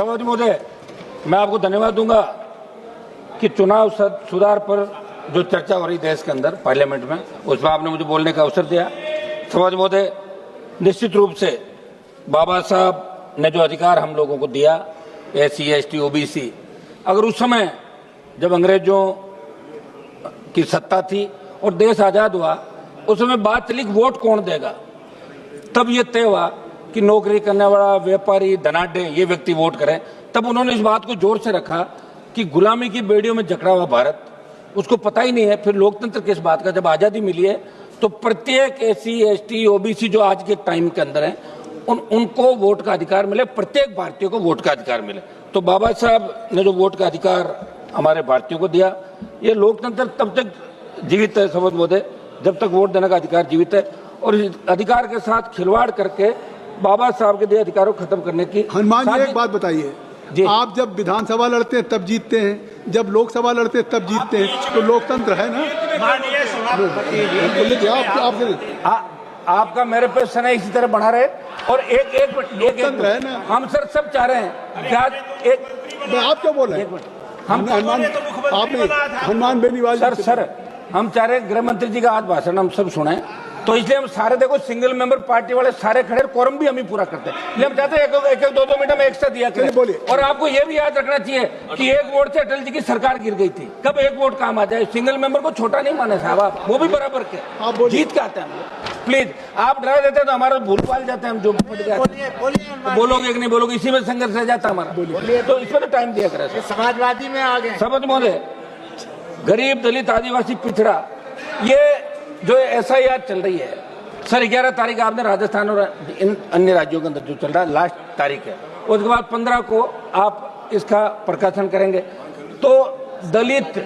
सभापति महोदय, मैं आपको धन्यवाद दूंगा कि चुनाव सुधार पर जो चर्चा हो रही देश के अंदर पार्लियामेंट में, उसमें आपने मुझे बोलने का अवसर दिया। सभापति महोदय, निश्चित रूप से बाबा साहब ने जो अधिकार हम लोगों को दिया, SC, ST, OBC, अगर उस समय जब अंग्रेजों की सत्ता थी और देश आजाद हुआ, उस समय बात चली वोट कौन देगा, तब ये तय हुआ कि नौकरी करने वाला व्यापारी धनाढ्य ये व्यक्ति वोट करें। तब उन्होंने इस बात को जोर से रखा कि गुलामी की बेड़ियों में जकड़ा हुआ भारत, उसको पता ही नहीं है फिर लोकतंत्र किस बात का। जब आज़ादी मिली है तो प्रत्येक SC, ST, OBC जो आज के टाइम के अंदर है उनको वोट का अधिकार मिले, प्रत्येक भारतीय को वोट का अधिकार मिले। तो बाबा साहब ने जो वोट का अधिकार हमारे भारतीयों को दिया, ये लोकतंत्र तब तक जीवित है सभापति महोदय जब तक वोट देने का अधिकार जीवित है। और इस अधिकार के साथ खिलवाड़ करके बाबा साहब के दिए अधिकारों को खत्म करने की। हनुमान जी, एक बात बताइए, आप जब विधानसभा लड़ते हैं तब जीतते हैं, जब लोकसभा लड़ते हैं तब जीतते हैं, तो लोकतंत्र है ना? आपका मेरे पे सना इसी तरह बढ़ा रहे और एक लोकतंत्र है ना? हम सर सब चाह रहे हैं क्या आप क्या बोल रहे हैं? हम हनुमान बेनीवाल सर हम चाह रहे हैं गृह मंत्री जी का आज भाषण हम सब सुने, तो इसलिए हम सारे देखो सिंगल मेंबर पार्टी वाले सारे खड़े, कोरम भी हम ही पूरा करते हैं, इसलिए हम चाहते हैं एक 2 मिनट में एक्स्ट्रा दिया करें। और आपको ये भी याद रखना चाहिए कि एक वोट से अटल जी की सरकार गिर गई थी, कब एक वोट काम आ जाए। सिंगल मेंबर को छोटा नहीं माने साहब, आप वो भी बराबर के जीत के आते हैं। प्लीज आप डरा देते हैं तो हमारा भूल पाल जाते हैं, हम जो बोलोगे कि नहीं बोलोगे इसी में संघर्ष रह जाता हमारा, तो इसमें तो टाइम दिया करें। समाजवादी में आ गए सभापति महोदय, गरीब दलित आदिवासी पिछड़ा ये जो SIR चल रही है सर, 11 तारीख आपने राजस्थान और इन अन्य राज्यों के अंदर जो चल रहा है लास्ट तारीख है, उसके बाद 15 को आप इसका प्रकाशन करेंगे। तो दलित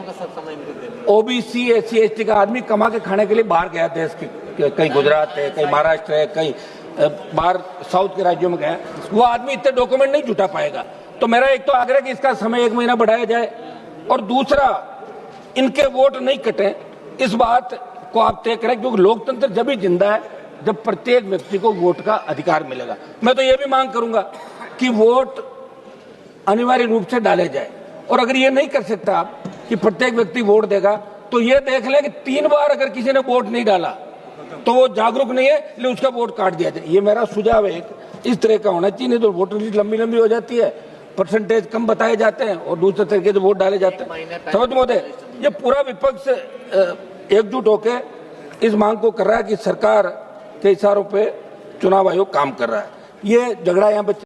OBC SC ST का आदमी कमा के खाने के लिए बाहर गया देश के, कहीं गुजरात है, कहीं महाराष्ट्र है, कहीं बाहर साउथ के राज्यों में गया, वो आदमी इतने डॉक्यूमेंट नहीं जुटा पाएगा। तो मेरा एक तो आग्रह कि इसका समय 1 महीना बढ़ाया जाए, और दूसरा इनके वोट नहीं कटे, इस बात को आप तय करें, क्योंकि लोकतंत्र जब ही जिंदा है जब प्रत्येक व्यक्ति को वोट का अधिकार मिलेगा। मैं तो ये भी मांग करूंगा कि वोट अनिवार्य रूप से डाले जाए, और अगर ये नहीं कर सकता आप कि प्रत्येक व्यक्ति वोट देगा, तो ये देख लें कि 3 बार अगर किसी ने वोट नहीं डाला तो वो जागरूक नहीं है, इसलिए उसका वोट काट दिया जाए। ये मेरा सुझाव है, इस तरह का होना चाहिए, नहीं तो वोटर लिस्ट लंबी हो जाती है, परसेंटेज कम बताए जाते हैं और दूसरे तरीके से वोट डाले जाते हैं। सभापति महोदय, ये पूरा विपक्ष एकजुट होकर इस मांग को कर रहा है कि सरकार के इशारों पे चुनाव आयोग काम कर रहा है। ये झगड़ा यहाँ पे